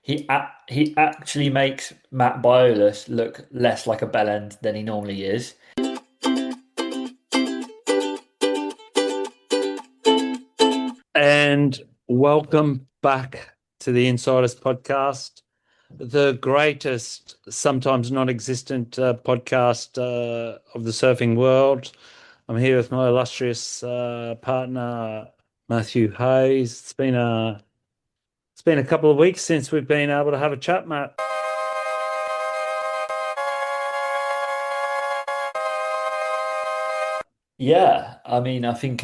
he actually makes Matt Biolos look less like a bellend than he normally is. And welcome back to the Insiders podcast, the greatest, sometimes non-existent podcast of the surfing world. I'm here with my illustrious partner, Matthew Hayes. It's been a couple of weeks since we've been able to have a chat, Matt. Yeah, I mean, I think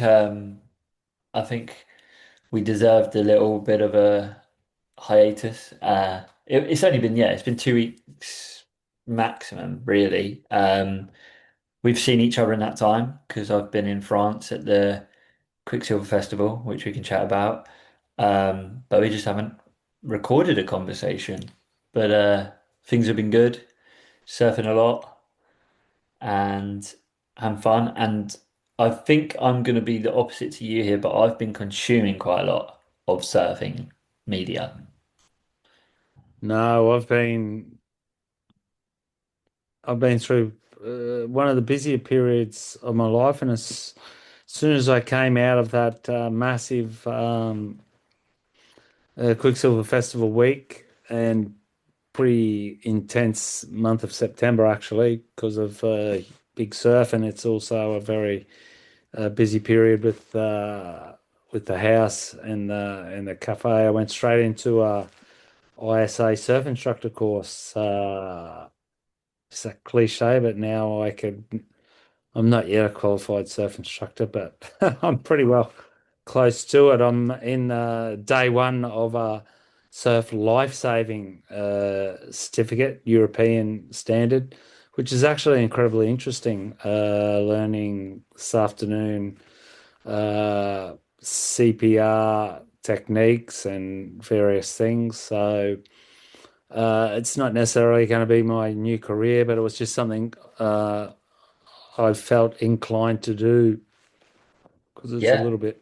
we deserved a little bit of a hiatus. It's only been, it's been 2 weeks maximum, really. We've seen each other in that time because I've been in France at the Quiksilver Festival, which we can chat about. But we just haven't recorded a conversation. But things have been good, surfing a lot and having fun. And I think I'm going to be the opposite to you here, but I've been consuming quite a lot of surfing media. No, I've been through one of the busier periods of my life, and as soon as I came out of that massive Quiksilver Festival week and pretty intense month of September actually because of big surf, and it's also a very busy period with the house and the cafe. I went straight into a ISA surf instructor course. It's a cliche, but now I'm not yet a qualified surf instructor, but I'm pretty well close to it. I'm in day one of a surf life-saving certificate, European standard, which is actually incredibly interesting. Learning this afternoon CPR techniques and various things. So it's not necessarily going to be my new career, but it was just something I felt inclined to do because it's a Yeah. little bit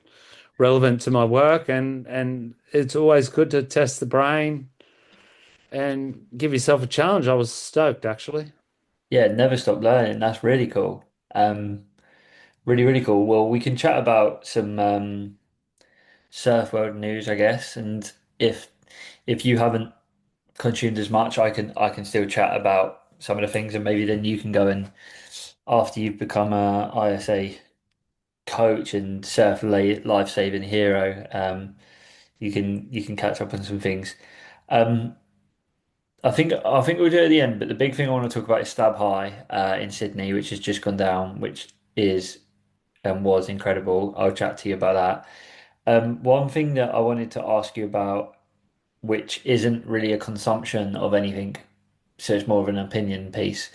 relevant to my work, and it's always good to test the brain and give yourself a challenge. I was stoked actually. Yeah, never stop learning. That's really cool. Really, really cool. Well, we can chat about some surf world news, I guess. And if if you haven't consumed as much, I can still chat about some of the things, and maybe then you can go and after you've become a ISA coach and surf life-saving hero, you can catch up on some things. Um, I think we'll do it at the end, but the big thing I want to talk about is Stab High in Sydney, which has just gone down, which is and was incredible. I'll chat to you about that. One thing that I wanted to ask you about, which isn't really a consumption of anything, so it's more of an opinion piece.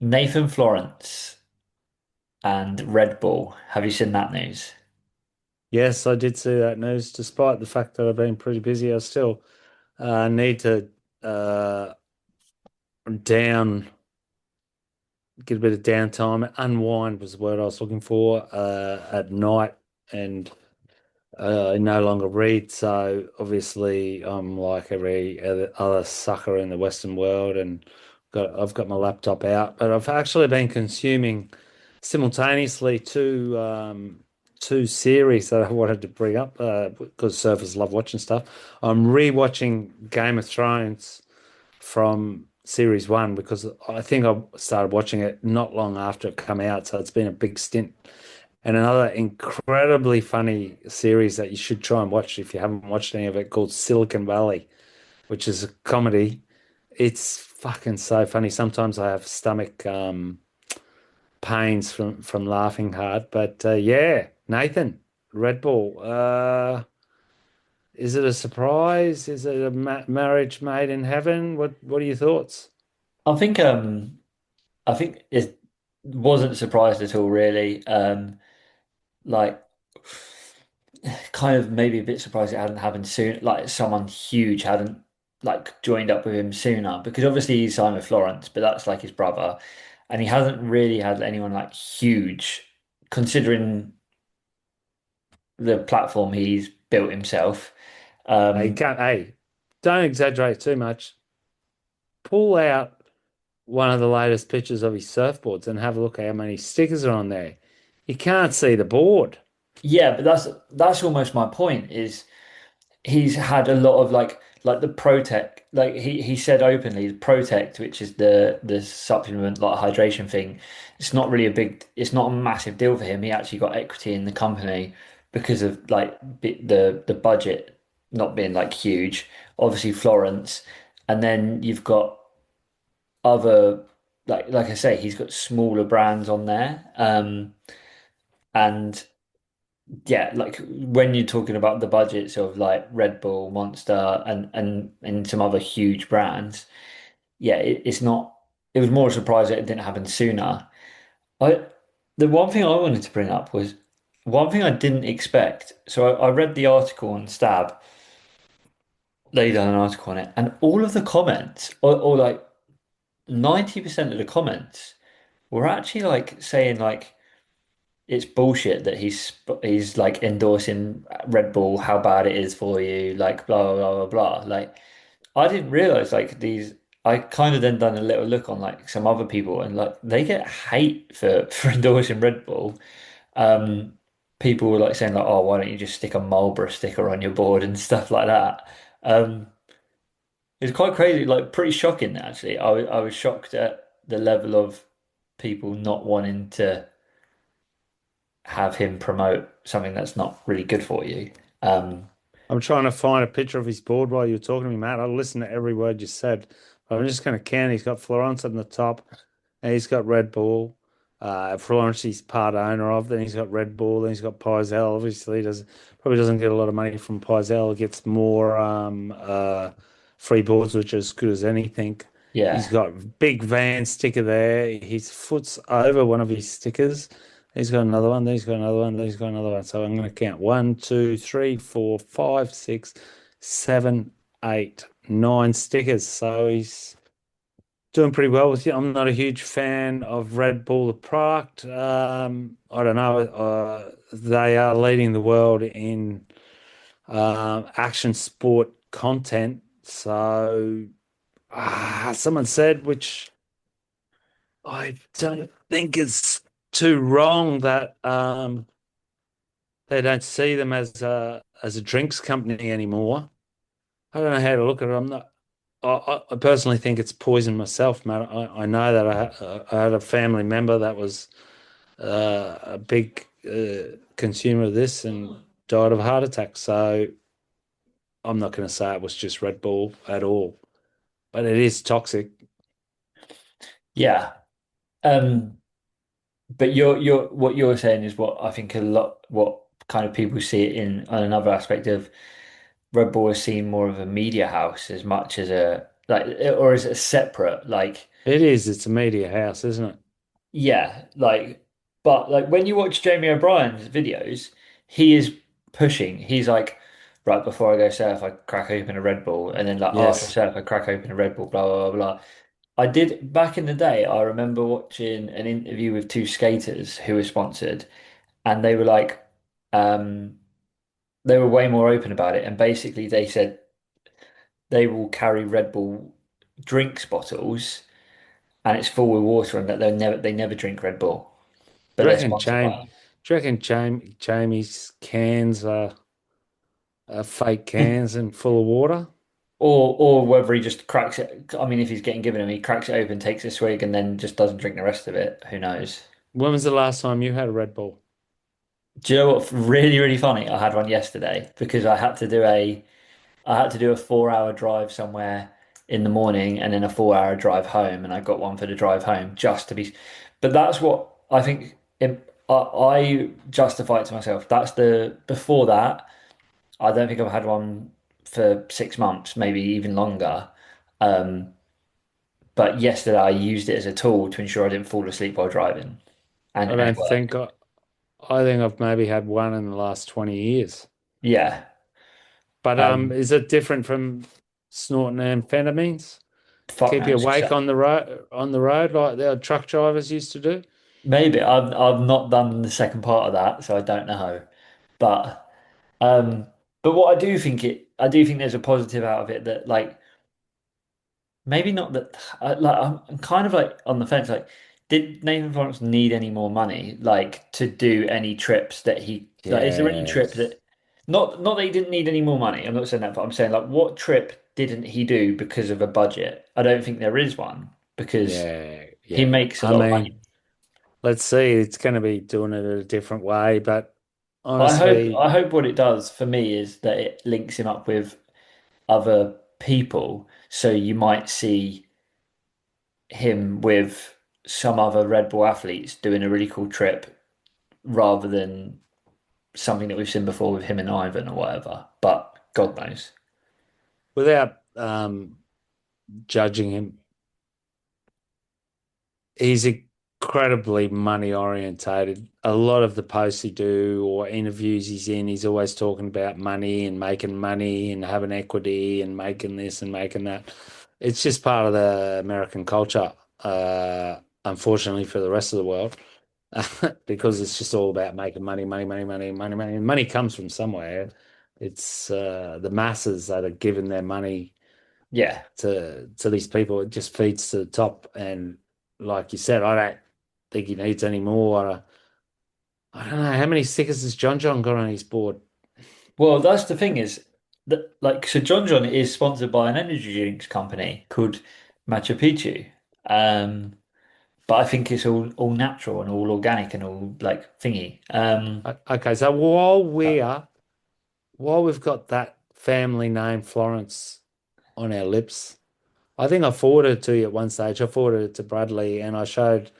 Nathan Florence and Red Bull. Have you seen that news? Yes, I did see that news. Despite the fact that I've been pretty busy, I still need to uh, down get a bit of downtime. Unwind was the word I was looking for at night, and I no longer read. So obviously, I'm like every other sucker in the Western world, and I've got my laptop out. But I've actually been consuming simultaneously two series that I wanted to bring up because surfers love watching stuff. I'm rewatching Game of Thrones from series one because I think I started watching it not long after it come out, so it's been a big stint. And another incredibly funny series that you should try and watch if you haven't watched any of it called Silicon Valley, which is a comedy. It's fucking so funny. Sometimes I have stomach pains from laughing hard, but yeah, Nathan, Red Bull. Is it a surprise? Is it a marriage made in heaven? What are your thoughts? I think I think it wasn't surprised at all, really. Like kind of maybe a bit surprised it hadn't happened soon. Like someone huge hadn't like joined up with him sooner because obviously he's Simon Florence, but that's like his brother, and he hasn't really had anyone like huge considering the platform he's built himself. Hey, Um, don't exaggerate too much. Pull out one of the latest pictures of his surfboards and have a look at how many stickers are on there. You can't see the board. yeah, but that's almost my point is he's had a lot of like the Protect, like he said openly, the Protect, which is the supplement like hydration thing, it's not a massive deal for him. He actually got equity in the company because of like the budget not being like huge. Obviously Florence, and then you've got other like I say, he's got smaller brands on there. And yeah, like when you're talking about the budgets of like Red Bull, Monster, and some other huge brands, yeah, it's not. It was more a surprise that it didn't happen sooner. I The one thing I wanted to bring up was one thing I didn't expect. So I read the article on Stab. They done an article on it, and all of the comments, or like 90% of the comments, were actually like saying like it's bullshit that he's like endorsing Red Bull, how bad it is for you, like blah blah blah blah blah. Like I didn't realize like these. I kind of then done a little look on like some other people, and like they get hate for for endorsing Red Bull. Um, People were like saying like, oh, why don't you just stick a Marlboro sticker on your board and stuff like that. Um, it's quite crazy, like pretty shocking actually. I was shocked at the level of people not wanting to have him promote something that's not really good for you. Um, I'm trying to find a picture of his board while you're talking to me, Matt. I listened to every word you said. I'm just going to count. He's got Florence on the top, and he's got Red Bull. Florence he's part owner of. Then he's got Red Bull. Then he's got Pizel. Obviously, he does probably doesn't get a lot of money from Pizel. He gets more free boards, which is as good as anything. He's yeah, got big van sticker there. His foot's over one of his stickers. He's got another one. Then he's got another one. Then he's got another one. So I'm going to count one, two, three, four, five, six, seven, eight, nine stickers. So he's doing pretty well with it. I'm not a huge fan of Red Bull, the product. I don't know. They are leading the world in action sport content. So someone said, which I don't think is too wrong, that they don't see them as a drinks company anymore. I don't know how to look at it. I'm not. I personally think it's poison myself, man. I know that I had a family member that was a big consumer of this and died of a heart attack. So I'm not going to say it was just Red Bull at all, but it is toxic. yeah. But you're what you're saying is what I think a lot what kind of people see it in on another aspect of Red Bull is seen more of a media house as much as a like or is it separate like It is. It's a media house, isn't it? yeah like but like when you watch Jamie O'Brien's videos he is pushing he's like right before I go surf I crack open a Red Bull and then like after Yes. surf I crack open a Red Bull blah blah blah blah. I did back in the day. I remember watching an interview with two skaters who were sponsored, and they were like, um, they were way more open about it. And basically, they said they will carry Red Bull drinks bottles, and it's full with water, and that they never drink Red Bull, but Do you they're reckon sponsored by Jamie? them. Do you reckon Jamie's cans are fake cans and full of water? Or whether he just cracks it. I mean, if he's getting given him, he cracks it open, takes a swig, and then just doesn't drink the rest of it. Who knows? When was the last time you had a Red Bull? Do you know what's really, really funny? I had one yesterday because I had to do a 4 hour drive somewhere in the morning and then a 4 hour drive home, and I got one for the drive home just to be. But that's what I think. I justify it to myself. That's the before that. I don't think I've had one for 6 months, maybe even longer. Um, but yesterday I used it as a tool to ensure I didn't fall asleep while driving, I and it don't worked. think I think I've maybe had one in the last 20 years. Yeah. But Um, is it different from snorting amphetamines? Fuck Keep you knows. awake on the road like the truck drivers used to do? Maybe I've not done the second part of that, so I don't know. But um, but what I do think I do think there's a positive out of it that like maybe not that I'm kind of like on the fence. Like, did Nathan Florence need any more money, like to do any trips that he like? Is there any trip Yes. that not that he didn't need any more money? I'm not saying that, but I'm saying like what trip didn't he do because of a budget? I don't think there is one because Yeah, he yeah. makes a I lot of money. mean, let's see. It's going to be doing it a different way, but I honestly, hope what it does for me is that it links him up with other people. So you might see him with some other Red Bull athletes doing a really cool trip rather than something that we've seen before with him and Ivan or whatever. But God knows. without judging him, he's incredibly money orientated. A lot of the posts he do or interviews he's in, he's always talking about money and having equity and making this and making that. It's just part of the American culture, unfortunately for the rest of the world, because it's just all about making money. And money comes from somewhere. It's the masses that are giving their money Yeah. to these people. It just feeds to the top. And like you said, I don't think he needs any more. I don't know how many stickers has John got on his board. Well, that's the thing is that like so John is sponsored by an energy drinks company called Machu Picchu. Um, but I think it's all natural and all organic and all like thingy. Okay, so while we've got that family name Florence on our lips, I think I forwarded it to you at one stage. I forwarded it to Bradley, and I showed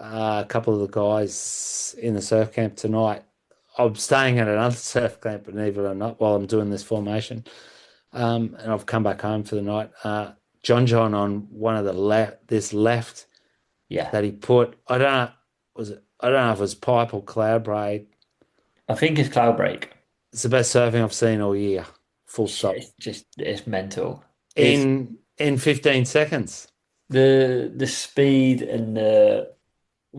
a couple of the guys in the surf camp tonight. I'm staying at another surf camp, believe it or not, while I'm doing this formation. And I've come back home for the night. John on one of the this left Yeah. that he put. I don't know if it was pipe or cloud braid. I think it's cloud break. It's the best surfing I've seen all year. Full Yeah, stop. it's just it's mental. It's In 15 seconds. the speed and the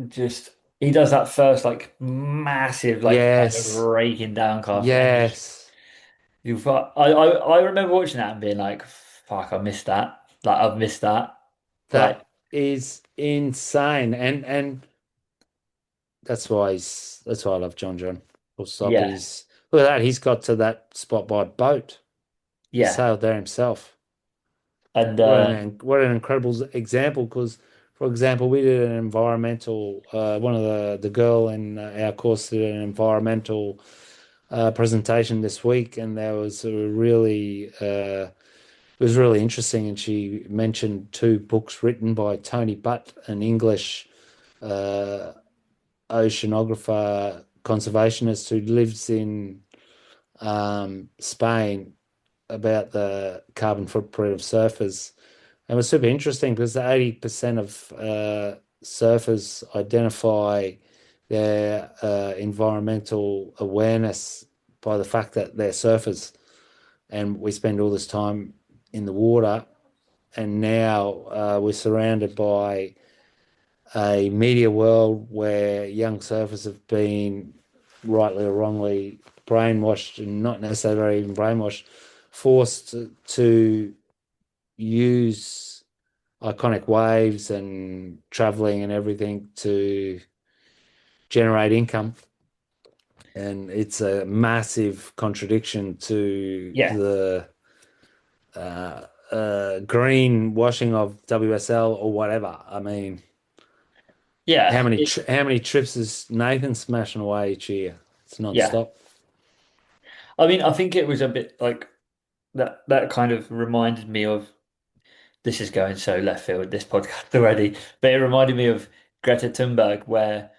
just he does that first like massive like kind of Yes. raking down cast and then just Yes. I remember watching that and being like fuck I missed that like I've missed that like That is insane. And that's why I love John. Full stop. yeah He's look at that. He's got to that spot by boat. He yeah sailed there himself. and What an incredible example. Because, for example, we did an environmental. One of the girl in our course did an environmental presentation this week, and there was a really it was really interesting. And she mentioned two books written by Tony Butt, an English uh, oceanographer conservationist who lives in Spain, about the carbon footprint of surfers. And it was super interesting because the 80% of surfers identify their environmental awareness by the fact that they're surfers. And we spend all this time in the water. And now we're surrounded by a media world where young surfers have been rightly or wrongly brainwashed, and not necessarily even brainwashed, forced to use iconic waves and traveling and everything to generate income. And it's a massive contradiction to yeah the green washing of WSL or whatever. I mean, yeah how many trips is Nathan smashing away each year? It's yeah non-stop. I mean I think it was a bit like that kind of reminded me of this is going so left field this podcast already but it reminded me of Greta Thunberg where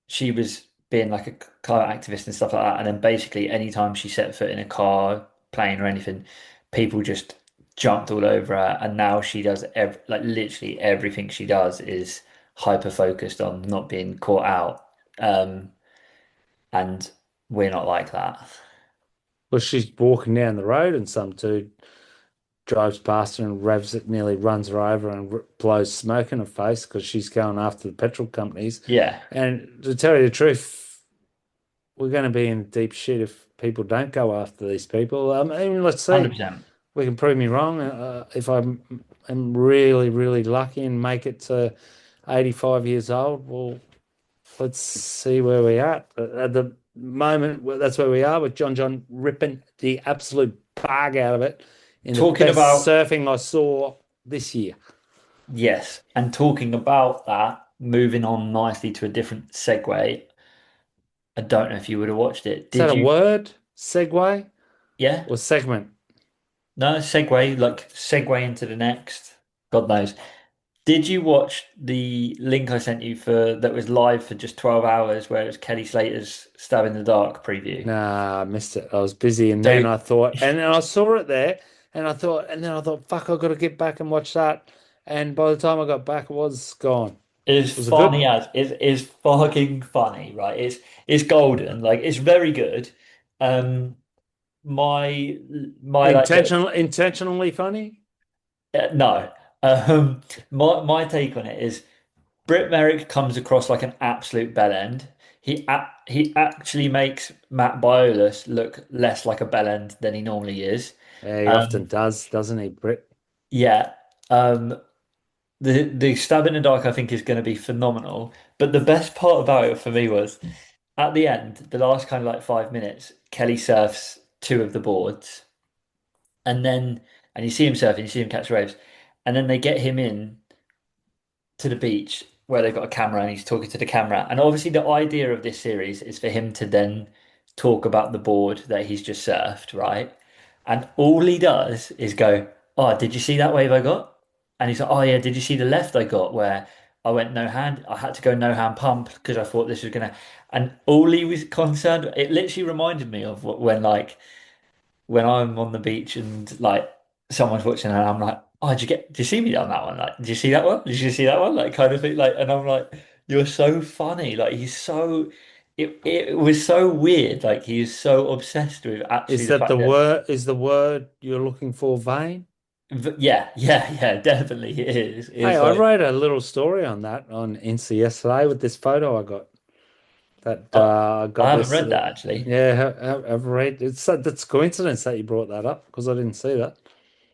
she was being like a climate activist and stuff like that. And then basically, anytime she set foot in a car, plane, or anything, people just jumped all over her. And now she does like literally everything she does is hyper focused on not being caught out. Um, and we're not like that. Well, she's walking down the road and some dude drives past her and revs it, nearly runs her over and blows smoke in her face because she's going after the petrol companies. Yeah, And to tell you the truth, we're going to be in deep shit if people don't go after these people. I mean, let's see. 100%. We can prove me wrong. If am really, really lucky and make it to 85 years old, well, let's see where we're at. But at the moment, well, that's where we are with John ripping the absolute bug out of it in the Talking best about, surfing I saw this year. yes, and talking about that, moving on nicely to a different segue. I don't know if you would have watched it. Is that Did a you? word? Segue Yeah? or segment? No, segue, like segue into the next. God knows. Did you watch the link I sent you for that was live for just 12 hours where it was Kelly Slater's Stab in the Dark preview? Nah, I missed it. I was busy, and So then I thought, and then I saw it there, and then I thought, fuck, I've got to get back and watch that. And by the time I got back, it was gone. it's Was it good? funny as it's fucking funny, right? It's golden, like it's very good. Um my my like Intentionally funny? no. Um my take on it is Britt Merrick comes across like an absolute bellend. He actually makes Matt Biolos look less like a bellend than he normally is. Yeah, he often Um, does, doesn't he, Britt? yeah. Um, the stab in the dark I think is going to be phenomenal. But the best part about it for me was at the end, the last kind of like 5 minutes, Kelly surfs two of the boards, and then and you see him surfing, you see him catch waves, and then they get him in to the beach where they've got a camera and he's talking to the camera. And obviously, the idea of this series is for him to then talk about the board that he's just surfed, right? And all he does is go, "Oh, did you see that wave I got?" And he's like, "Oh yeah, did you see the left I got where I went no hand? I had to go no hand pump because I thought this was gonna." And all he was concerned, it literally reminded me of when like when I'm on the beach and like someone's watching and I'm like, oh, did you see me on that one? Like, did you see that one? Did you see that one? Like, kind of thing. Like, and I'm like, you're so funny. Like, it was so weird. Like, he's so obsessed with actually Is the that fact the that, word? Is the word you're looking for vain? yeah, yeah, yeah, definitely it is. Hey, It's I like, wrote a little story on that on Insta yesterday with this photo I got. That I, I I got haven't this. read that actually. Yeah, I've read. That's coincidence that you brought that up because I didn't see that.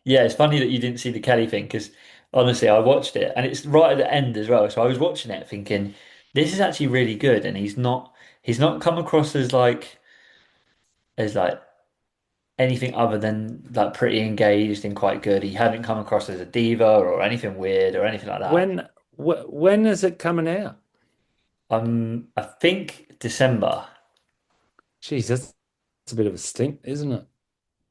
Yeah, it's funny that you didn't see the Kelly thing because honestly, I watched it and it's right at the end as well. So I was watching it thinking, this is actually really good, and he's not come across as like anything other than like pretty engaged and quite good. He hadn't come across as a diva or anything weird or anything like that. When is it coming out? I think December. Jeez, that's a bit of a stink, isn't it?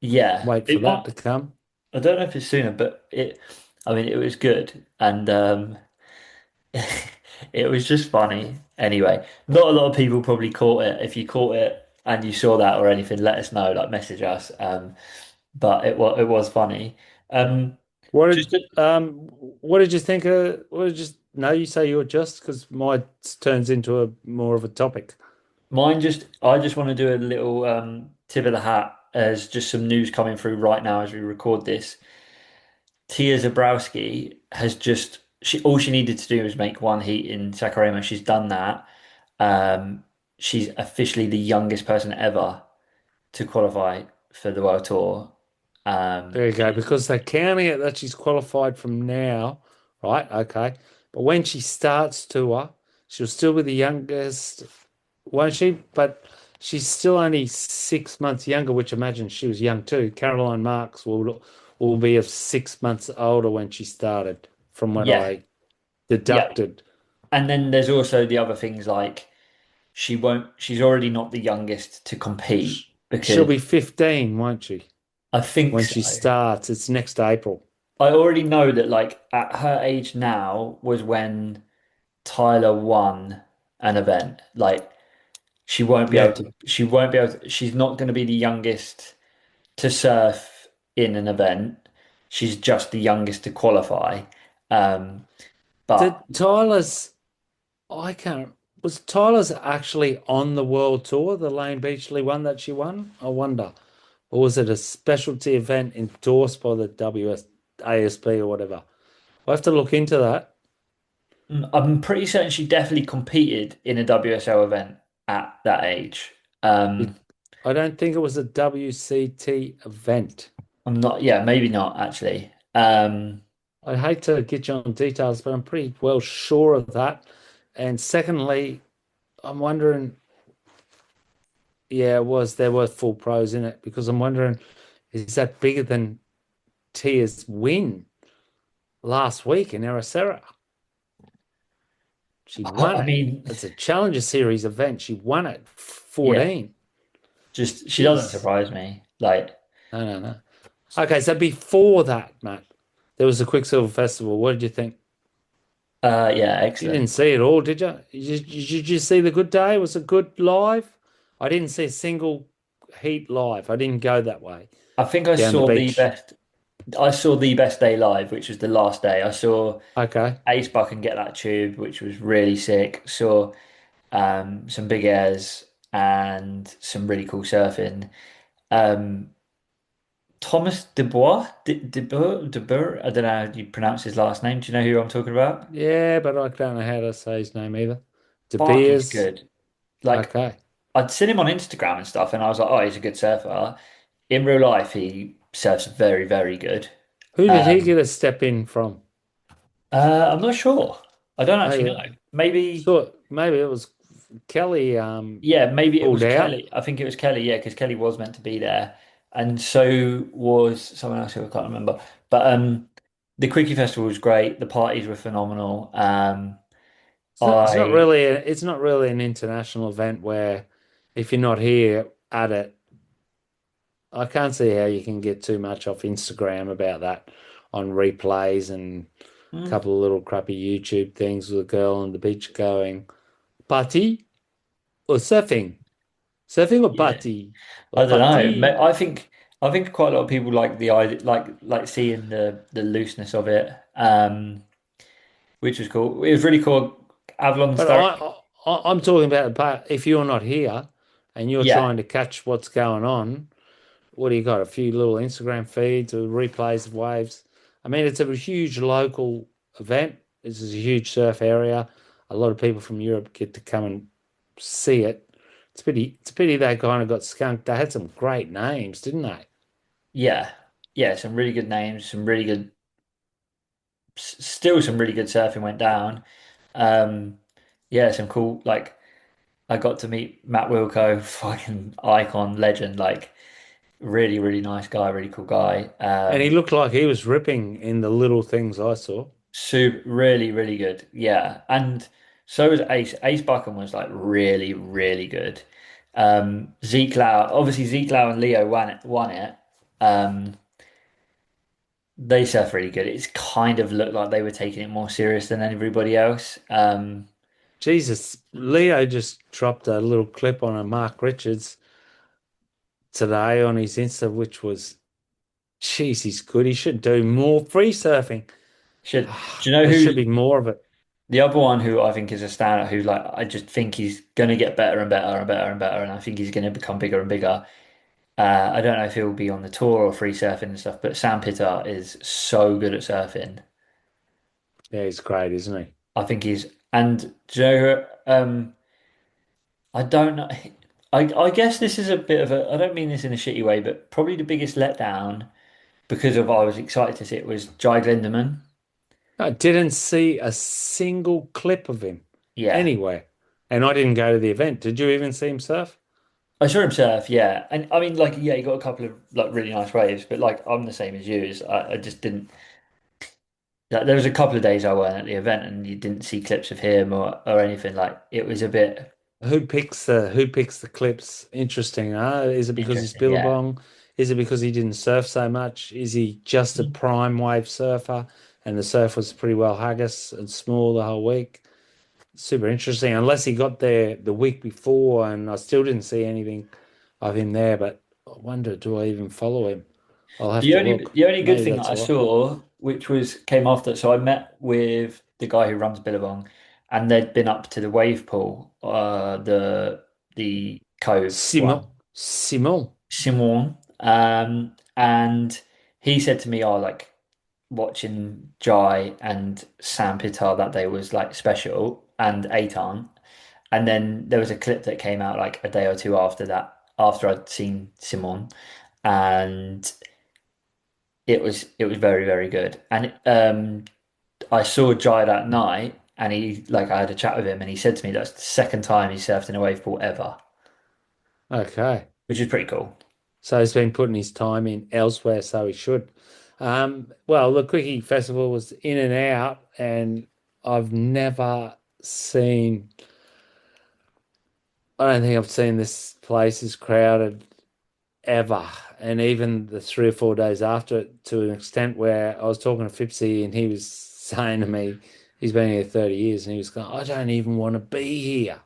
Yeah, Wait for it that might. to come. I don't know if it's sooner, but I mean, it was good, and it was just funny. Anyway, not a lot of people probably caught it. If you caught it and you saw that or anything, let us know. Like message us. But it was funny. Um, What just did what did you think of what did you no, you say you were just because mine turns into a more of a topic. mine. I just want to do a little tip of the hat as just some news coming through right now as we record this. Tia Zabrowski has just all she needed to do was make one heat in Saquarema. She's done that. Um, she's officially the youngest person ever to qualify for the World Tour. There you go, because they're counting it that she's qualified from now, right? Okay. But when she starts tour, she'll still be the youngest, won't she? But she's still only 6 months younger, which imagine she was young too. Caroline Marks will be of 6 months older when she started, from what Yeah, I yeah. deducted. And then there's also the other things like she's already not the youngest to Sh- compete She'll because be 15, won't she? I think When so. she starts, it's next April. I already know that like at her age now was when Tyler won an event. Like Yeah. she won't be able to, she's not going to be the youngest to surf in an event. She's just the youngest to qualify. Um, but Did Tyler's I can't. Was Tyler's actually on the world tour, the Lane Beachley one that she won? I wonder. Or was it a specialty event endorsed by the WSASP or whatever? I'll have to look into that. I'm pretty certain she definitely competed in a WSL event at that age. It, Um, I don't think it was a WCT event. I'm not, yeah, maybe not actually. I hate to get you on details, but I'm pretty well sure of that. And secondly, I'm wondering, yeah, it was there were full pros in it because I'm wondering, is that bigger than Tia's win last week in Ericeira? She won I it. mean, It's a Challenger Series event. She won it yeah, 14. just she doesn't Jeez. surprise me. Like, No, no, no. Okay, so before that, Matt, there was the Quiksilver Festival. What did you think? yeah, You didn't excellent. see it all, did you? Did you see the good day? Was it good live? I didn't see a single heat live. I didn't go that way I think I down the saw the beach. best. I saw the best day live, which was the last day. I saw Okay. Ace Buck and Get That Tube, which was really sick. Saw some big airs and some really cool surfing. Um, Thomas Deboer. I don't know how you pronounce his last name. Do you know who I'm talking about? Yeah, but I don't know how to say his name either. De Fuck, he's Beers. good. Like Okay. I'd seen him on Instagram and stuff, and I was like, oh, he's a good surfer. In real life, he surfs very, very good. Who did he Um, get a step in from? I'm not sure. I don't actually I know. Maybe, thought maybe it was Kelly yeah, maybe it pulled was out. Kelly. I think it was Kelly, yeah, because Kelly was meant to be there, and so was someone else who I can't remember. But the Quickie Festival was great. The parties were phenomenal. I It's not really an international event where if you're not here at it, I can't see how you can get too much off Instagram about that on replays and a mm, couple of little crappy YouTube things with a girl on the beach going, party or surfing? Surfing or yeah, party? Or I don't know. party? I think quite a lot of people like the idea, like seeing the looseness of it, which was cool. It was really cool. Avalon's But directing. I'm talking about the part if you're not here and you're Yeah, trying to catch what's going on. What do you got? A few little Instagram feeds or replays of waves. I mean, it's a huge local event. This is a huge surf area. A lot of people from Europe get to come and see it. It's a pity they kind of got skunked. They had some great names, didn't they? yeah, yeah. Some really good names. Some really good. Still, some really good surfing went down. Um, yeah, some cool. Like I got to meet Matt Wilco, fucking icon, legend. Like really, really nice guy, really cool guy. And he looked like he was ripping in the little things I saw. Super, really, really good. Yeah. And so was Ace. Ace Buckham was like really, really good. Zeke Lau, obviously Zeke Lau and Leo won it. Um, they surf really good. It's kind of looked like they were taking it more serious than everybody else. Jesus, Leo just dropped a little clip on a Mark Richards today on his Insta, which was, jeez, he's good. He should do more free surfing. Do you know There should who's be more of it. the other one who I think is a standout, who like I just think he's gonna get better and better and better and better, and I think he's gonna become bigger and bigger. I don't know if he'll be on the tour or free surfing and stuff, but Sam Pittard is so good at surfing. Yeah, he's great, isn't he? I think he's and Joe. I don't know. I guess this is a bit of a. I don't mean this in a shitty way, but probably the biggest letdown because of I was excited to see it was Jai Glenderman. I didn't see a single clip of him Yeah, anywhere. And I didn't go to the event. Did you even see him surf? I saw him surf. Yeah, and I mean, like, yeah, he got a couple of like really nice waves, but like I'm the same as you. Is I just didn't. Like, there was a couple of days I weren't at the event, and you didn't see clips of him or anything. Like it was a bit Who picks the clips? Interesting, huh? Is it because he's interesting. Yeah. Billabong? Is it because he didn't surf so much? Is he just a prime wave surfer and the surf was pretty well haggis and small the whole week? Super interesting. Unless he got there the week before and I still didn't see anything of him there, but I wonder, do I even follow him? I'll have to look. The only good Maybe thing that that's I why. saw, which was came after, so I met with the guy who runs Billabong, and they'd been up to the wave pool, the Cove Simon. one, Simon. Simon, and he said to me, "Oh, like watching Jai and Sam Pitar that day was like special, and Eitan." And then there was a clip that came out like a day or two after that, after I'd seen Simon, and it was very, very good. And I saw Jai that night, and he like I had a chat with him, and he said to me that's the second time he surfed in a wave pool ever, Okay. which is pretty cool. So he's been putting his time in elsewhere, so he should. Well, the Quickie Festival was in and out, and I've never seen, I don't think I've seen this place as crowded ever. And even the 3 or 4 days after it, to an extent where I was talking to Fipsy and he was saying to me, he's been here 30 years, and he was going, I don't even want to be here.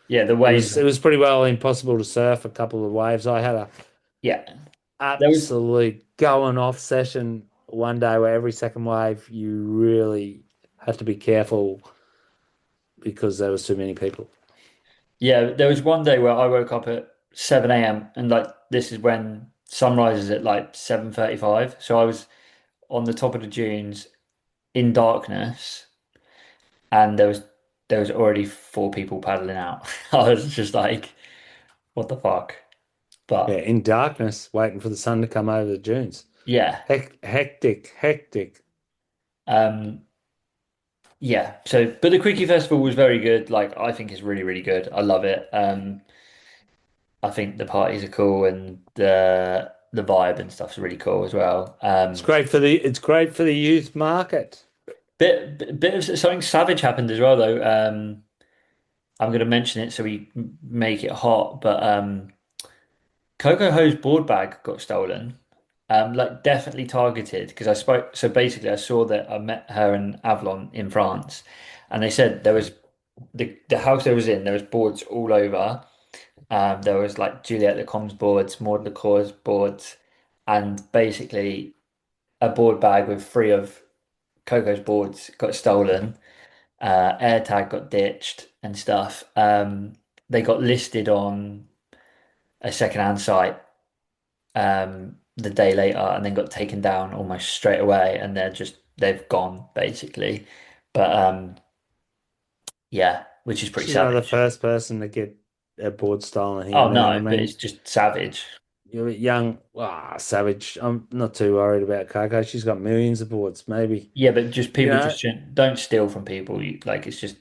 Yeah, the It waves. was it was pretty well impossible to surf a couple of waves. I had a Yeah, there was. absolute going off session one day where every second wave you really had to be careful because there was too many people. Yeah, there was one day where I woke up at 7 a.m. and like this is when sunrise is at like 7:35. So I was on the top of the dunes in darkness and there was already four people paddling out. I was just like, what the fuck? Yeah, But in darkness, waiting for the sun to come over the dunes. yeah. Hectic, hectic. Um yeah, so but the Quickie Festival was very good. Like I think it's really, really good. I love it. I think the parties are cool and the vibe and stuff's really cool as well. It's great for the youth market. Bit of something savage happened as well though. I'm going to mention it so we make it hot, but Coco Ho's board bag got stolen. Like definitely targeted because I spoke. So basically, I saw that I met her in Avalon in France, and they said there was the house they was in. There was boards all over. There was like Juliette Lecomte's boards, Maud Lecour's boards, and basically a board bag with three of Coco's boards got stolen. AirTag got ditched and stuff. They got listed on a secondhand site the day later and then got taken down almost straight away and they've gone basically. But yeah, which is pretty She's not the savage. first person to get a board stolen here, Oh man. I no, but mean, it's just savage. you're a young, savage. I'm not too worried about Coco. She's got millions of boards. Maybe, Yeah, but just you people know, just don't steal from people. Like it's just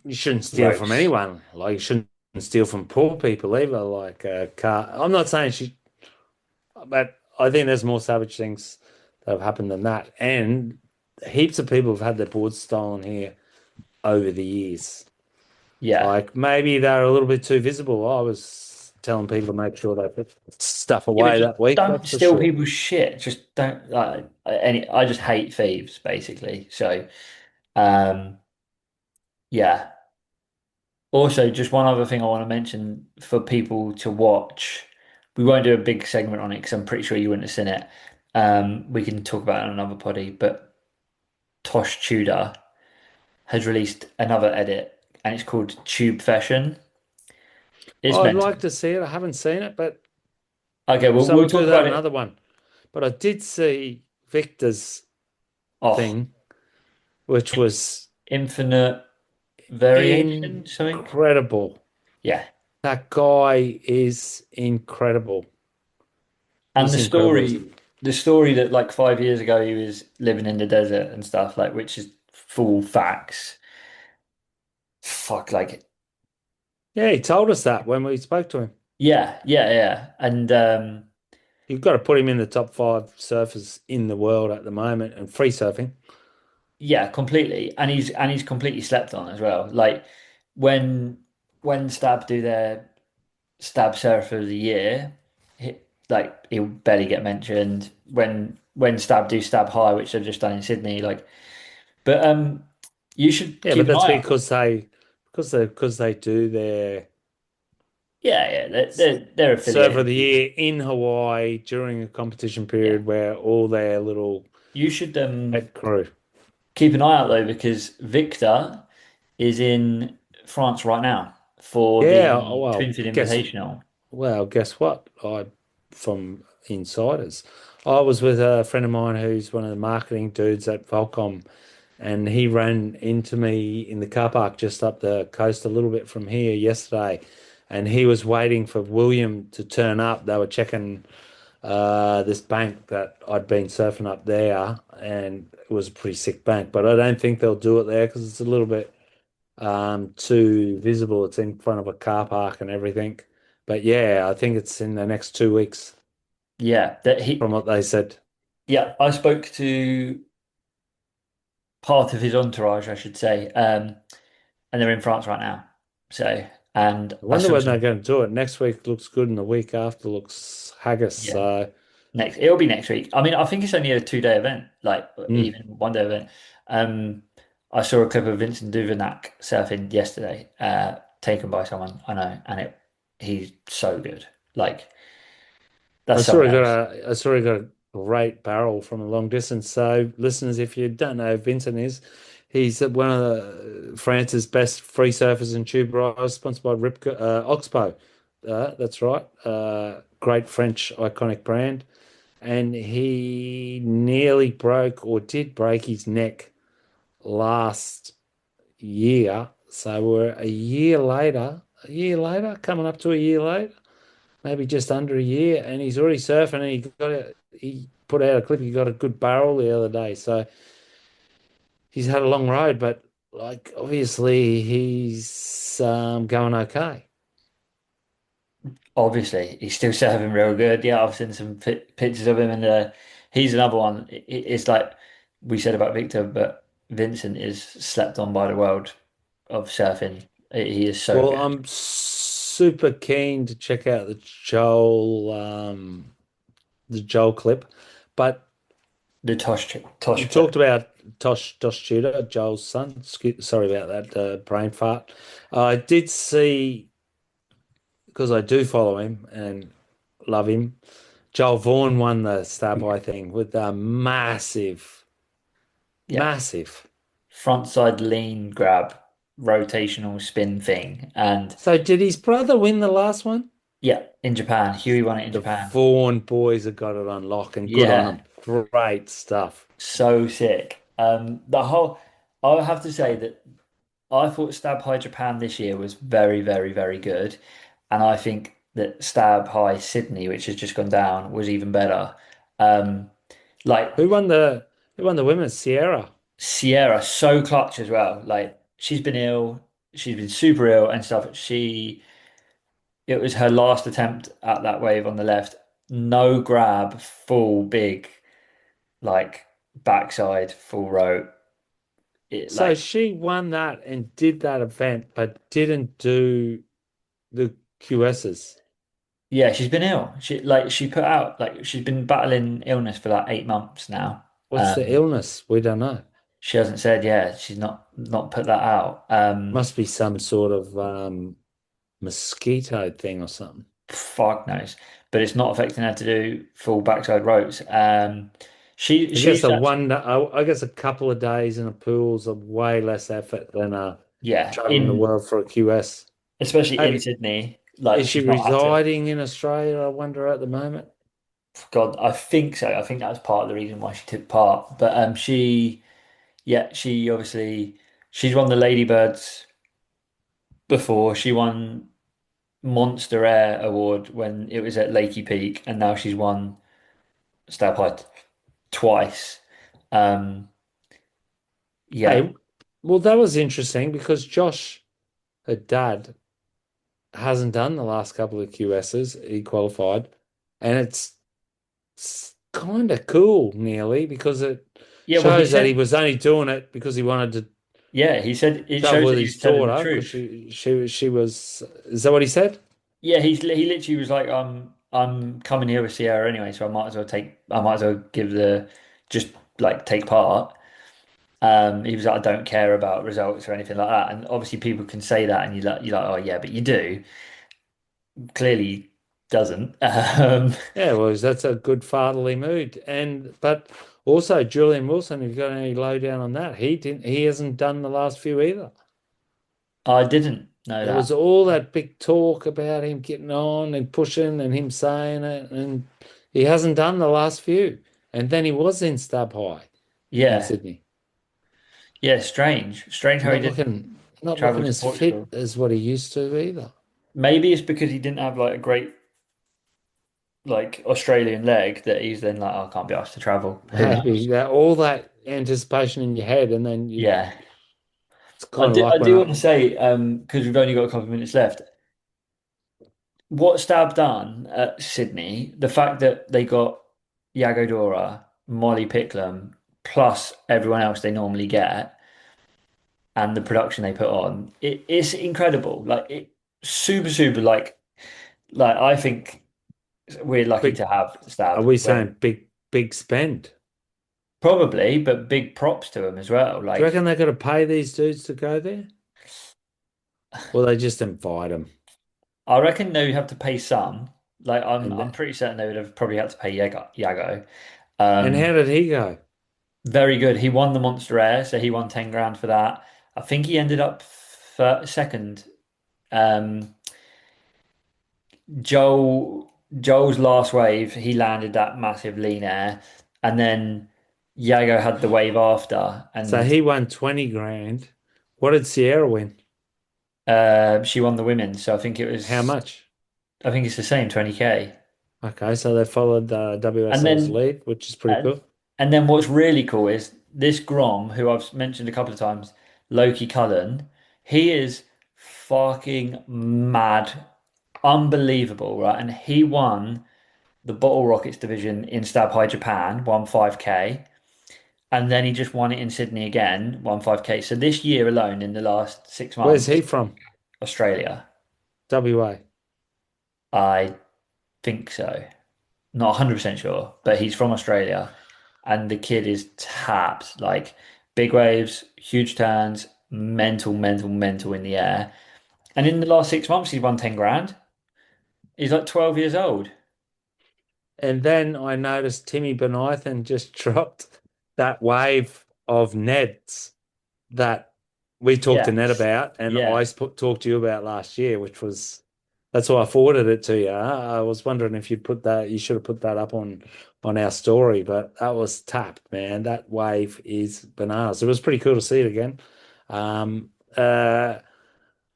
you shouldn't steal from gross. anyone. Like, you shouldn't steal from poor people either. Like a car. I'm not saying she, but I think there's more savage things that have happened than that. And heaps of people have had their boards stolen here over the years. Yeah. Like, maybe they're a little bit too visible. I was telling people to make sure they put stuff Yeah, but away just that week, don't that's for steal sure. people's shit. Just don't like any. I just hate thieves, basically. So, um, yeah. Also, just one other thing I want to mention for people to watch. We won't do a big segment on it because I'm pretty sure you wouldn't have seen it. We can talk about it on another poddy, but Tosh Tudor has released another edit and it's called Tube Fashion. It's I'd mental. like to see it. I haven't seen it, but Okay, so we'll we'll do talk that about it another one. But I did see Victor's off. thing, which was Infinite variation, something. incredible. Yeah. That guy is incredible. And He's incredible. the story that like 5 years ago he was living in the desert and stuff, like which is full facts. Fuck, like Yeah, he told us that when we spoke to him. yeah, yeah, yeah. And You've got to put him in the top five surfers in the world at the moment and free surfing. yeah, completely. And he's completely slept on as well. Like when when Stab do their Stab Surfer of the Year, he, like he'll barely get mentioned. When Stab do Stab High, which they've just done in Sydney, like but you should Yeah, but keep an that's eye out. because they do their Yeah, yeah, they're Surfer of affiliated the people. Year in Hawaii during a competition Yeah. period where all their little You should pet crew. keep an eye out though because Victor is in France right now for Yeah, the Twinfid Invitational. guess what? I from insiders. I was with a friend of mine who's one of the marketing dudes at Volcom, and he ran into me in the car park just up the coast a little bit from here yesterday, and he was waiting for William to turn up. They were checking this bank that I'd been surfing up there, and it was a pretty sick bank. But I don't think they'll do it there because it's a little bit too visible. It's in front of a car park and everything. But yeah, I think it's in the next 2 weeks Yeah, that from he. what they said. Yeah, I spoke to part of his entourage, I should say, and they're in France right now. So, and I I wonder saw when they're some. going to do it. Next week looks good, and the week after looks haggis. Yeah, So, it'll be next week. I mean, I think it's only a 2 day event, like mm. even 1 day event. Um, I saw a clip of Vincent Duvenac surfing yesterday, taken by someone I know, and he's so good. Like that's someone else. I saw he got a great barrel from a long distance. So, listeners, if you don't know who Vincent is, he's one of France's best free surfers and tube riders, sponsored by Ripco, Oxbow. That's right. Great French iconic brand. And he nearly broke or did break his neck last year. So we're a year later, coming up to a year later, maybe just under a year, and he's already surfing. And he put out a clip. He got a good barrel the other day. So he's had a long road, but like obviously he's going okay. Obviously, he's still serving real good. Yeah, I've seen some pictures of him, and he's another one. It's like we said about Victor, but Vincent is slept on by the world of surfing. He is so Well, good. I'm super keen to check out the Joel clip, but The you Tosh talked clip. about Tosh Tudor, Joel's son. Sorry about that brain fart. I did see because I do follow him and love him. Joel Vaughan won the Starboy thing with a massive, Yeah, massive. front side lean grab, rotational spin thing, and So did his brother win the last one? yeah, in Japan, Huey won it in The Japan. Vaughan boys have got it on lock and good on Yeah, them. Great stuff. so sick. The whole. I would have to say that I thought Stab High Japan this year was very, very, very good. And I think that Stab High Sydney, which has just gone down, was even better. Um, like Who won the women's? Sierra. Sierra, so clutch as well. Like she's been ill, she's been super ill and stuff. It was her last attempt at that wave on the left. No grab, full big, like backside, full rope. It So like she won that and did that event, but didn't do the QSs. Yeah, she's been ill. She put out like she's been battling illness for like 8 months now. What's the illness? We don't know. She hasn't said, yeah, she's not put that out. Must be some sort of mosquito thing or something. Fuck knows. But it's not affecting her to do full backside ropes. She I she guess used to actually, I guess a couple of days in a pool's a way less effort than yeah, traveling the in world for a QS. especially in Hey, Sydney, is like she she's not had to. residing in Australia, I wonder, at the moment? God, I think so. I think that was part of the reason why she took part. But she obviously she's won the Ladybirds before. She won Monster Air award when it was at Lakey Peak, and now she's won Stab High twice. Um, yeah, Hey, well, that was interesting because Josh, her dad, hasn't done the last couple of QSs. He qualified, and it's kind of cool, nearly, because it yeah. Well, he shows that he said, was only doing it because he wanted to yeah, he said it travel shows with that he his was telling the daughter because truth. she was. Is that what he said? Yeah, he literally was like, I'm coming here with Sierra anyway, so I might as well give the just like take part. He was like, I don't care about results or anything like that, and obviously people can say that, and you're like, oh yeah, but you do. Clearly doesn't. Yeah, well, that's a good fatherly mood. And but also Julian Wilson, if you got any lowdown on that, he hasn't done the last few either. I didn't know There was that. all that big talk about him getting on and pushing and him saying it, and he hasn't done the last few. And then he was in Stab High in Yeah. Sydney. Yeah, strange. Strange how he Not didn't looking, not travel looking to as fit Portugal. as what he used to either. Maybe it's because he didn't have like a great like Australian leg that he's then like, oh, I can't be asked to travel. Who Maybe knows? that all that anticipation in your head, and then Yeah. it's kind of I like when do I, want to say, because we've only got a couple of minutes left, what Stab done at Sydney, the fact that they got Yago Dora, Molly Picklum, plus everyone else they normally get, and the production they put on, it's incredible. Like it super, super like I think we're lucky big, to have are Stab. we Where saying big spend? probably, but big props to him as well. Do you Like reckon they got to pay these dudes to go there? Or they just invite them? I reckon they would have to pay some. Like And I'm then, pretty certain they would have probably had to pay Yago. and how did he go? Very good. He won the Monster Air, so he won 10 grand for that. I think he ended up second. Um, Joel's last wave, he landed that massive lean air, and then Yago had the wave after, So and he won 20 grand. What did Sierra win? she won the women's. So How much? I think it's the same 20K. Okay, so they followed And WSL's then lead, which is pretty and, cool. and then what's really cool is this Grom, who I've mentioned a couple of times, Loki Cullen. He is fucking mad, unbelievable, right? And he won the Bottle Rockets division in Stab High Japan, won 5K. And then he just won it in Sydney again, won 5K. So this year alone, in the last six Where's months, he from? Australia. WA. I think so. Not 100% sure, but he's from Australia. And the kid is tapped. Like big waves, huge turns, mental, mental, mental in the air. And in the last 6 months, he's won 10 grand. He's like 12 years old. And then I noticed Timmy Benithan just dropped that wave of nets that we talked to Yeah. Ned about, and Yeah. talked to you about last year, which was that's why I forwarded it to you. I was wondering if you'd put that, you should have put that up on our story, but that was tapped, man. That wave is bananas. It was pretty cool to see it again. Um, uh,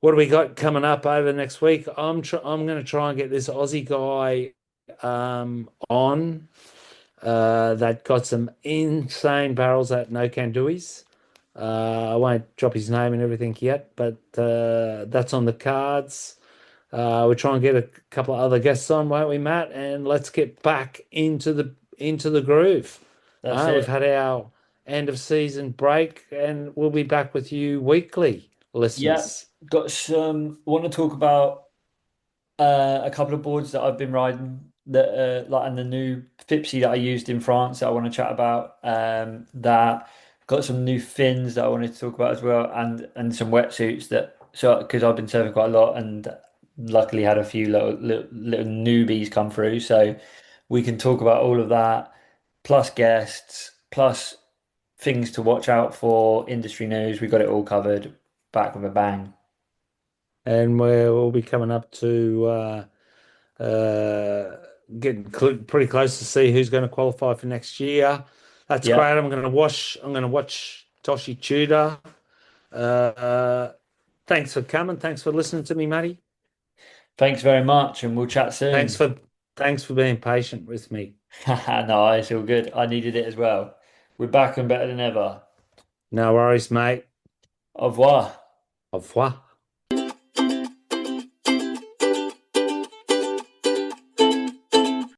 what do we got coming up over the next week? I'm going to try and get this Aussie guy on that got some insane barrels at No Can Do's. I won't drop his name and everything yet, but that's on the cards. We'll try and get a couple of other guests on, won't we, Matt? And let's get back into the groove. That's We've it. had our end of season break, and we'll be back with you weekly, Yeah. listeners. Got some, want to talk about a couple of boards that I've been riding that like and the new Fipsy that I used in France that I want to chat about. That got some new fins that I wanted to talk about as well, and some wetsuits that so because I've been surfing quite a lot and luckily had a few little newbies come through, so we can talk about all of that, plus guests, plus things to watch out for, industry news. We got it all covered. Back with a bang. And we'll be coming up to Uh, getting pretty close to see who's going to qualify for next year. That's Yeah. great. I'm going to watch Toshi Tudor. Thanks for coming. Thanks for listening to me, Matty. Thanks very much, and we'll chat Thanks soon. for thanks for being patient with me. No, it's all good. I needed it as well. We're back and better than ever. No worries, mate. Au revoir. Au revoir.